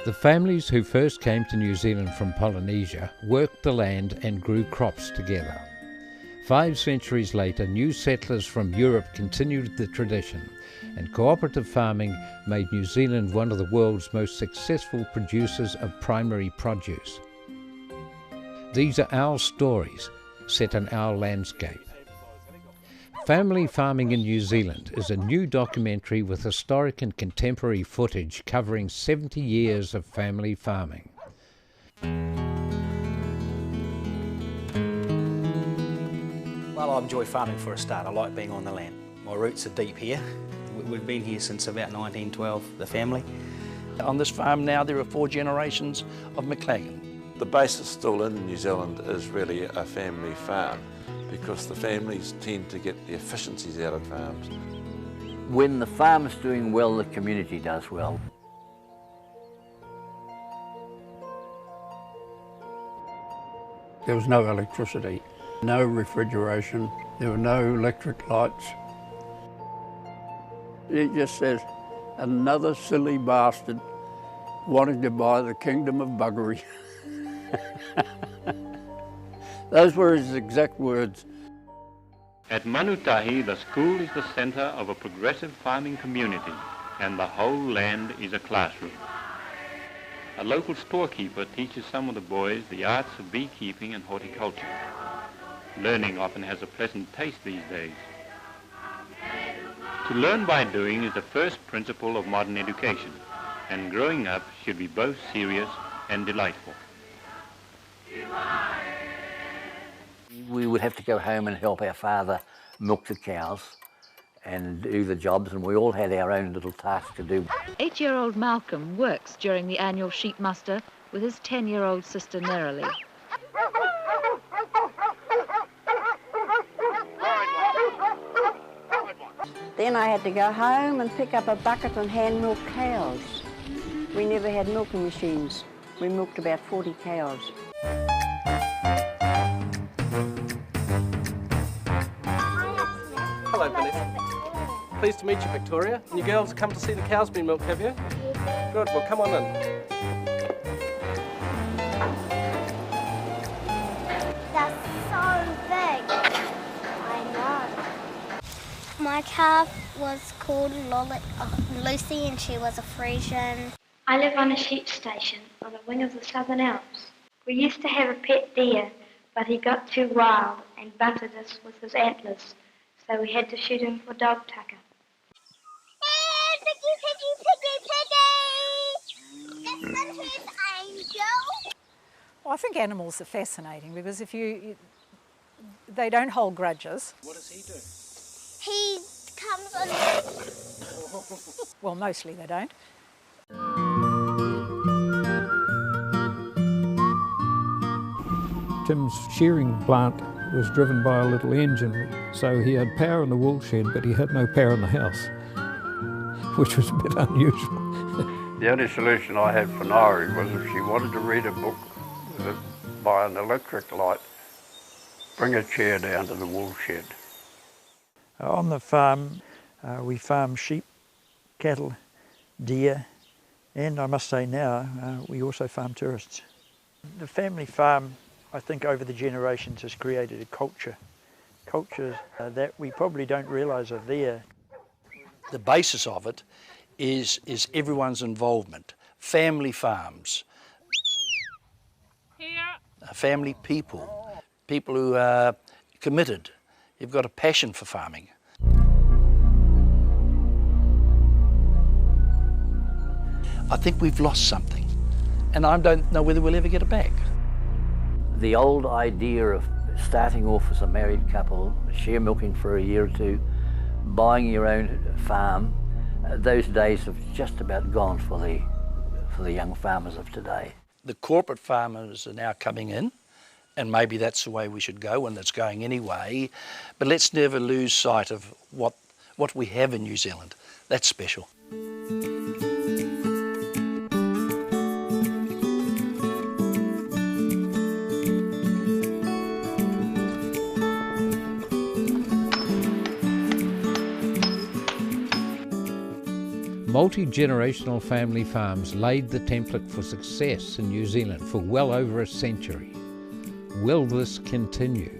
The families who first came to New Zealand from Polynesia worked the land and grew crops together. 5 centuries later, new settlers from Europe continued the tradition, and cooperative farming made New Zealand one of the world's most successful producers of primary produce. These are our stories, set in our landscape. Family Farming in New Zealand is a new documentary with historic and contemporary footage covering 70 years of family farming. Well, I enjoy farming for a start. I like being on the land. My roots are deep here. We've been here since about 1912, the family. On this farm now there are 4 generations of McLagan. The basis still in New Zealand is really a family farm, because the families tend to get the efficiencies out of farms. When the farm's doing well, the community does well. There was no electricity, no refrigeration, there were no electric lights. It just says, another silly bastard wanting to buy the kingdom of buggery. Those were his exact words. At Manutahi, the school is the centre of a progressive farming community, and the whole land is a classroom. A local storekeeper teaches some of the boys the arts of beekeeping and horticulture. Learning often has a pleasant taste these days. To learn by doing is the first principle of modern education, and growing up should be both serious and delightful. We would have to go home and help our father milk the cows and do the jobs, and we all had our own little tasks to do. 8-year-old Malcolm works during the annual sheep muster with his 10-year-old sister Nerily. Then I had to go home and pick up a bucket and hand milk cows. We never had milking machines. We milked about 40 cows. Hello, Billy. Pleased to meet you, Victoria. And you girls come to see the cows being milked, have you? Good, well, come on in. That's so big. I know. My calf was called Lucy, and she was a Frisian. I live on a sheep station on the wing of the Southern Alps. We used to have a pet deer, but he got too wild and butted us with his antlers, so we had to shoot him for dog tucker. Hey, piggy, piggy, piggy! This is his angel. Well, I think animals are fascinating because they don't hold grudges. What does he do? He comes on. Well, mostly they don't. Tim's shearing plant was driven by a little engine, so he had power in the wool shed, but he had no power in the house, which was a bit unusual. The only solution I had for Nairi was if she wanted to read a book by an electric light, bring a chair down to the wool shed. On the farm, we farm sheep, cattle, deer, and I must say now, we also farm tourists. The family farm, I think over the generations, has created a culture that we probably don't realise are there. The basis of it is everyone's involvement. Family farms, family people who are committed. You've got a passion for farming. I think we've lost something, and I don't know whether we'll ever get it back. The old idea of starting off as a married couple, share milking for a year or two, buying your own farm, those days have just about gone for the young farmers of today. The corporate farmers are now coming in, and maybe that's the way we should go, and that's going anyway. But let's never lose sight of what we have in New Zealand. That's special. multi-generational family farms laid the template for success in New Zealand for well over a century. Will this continue?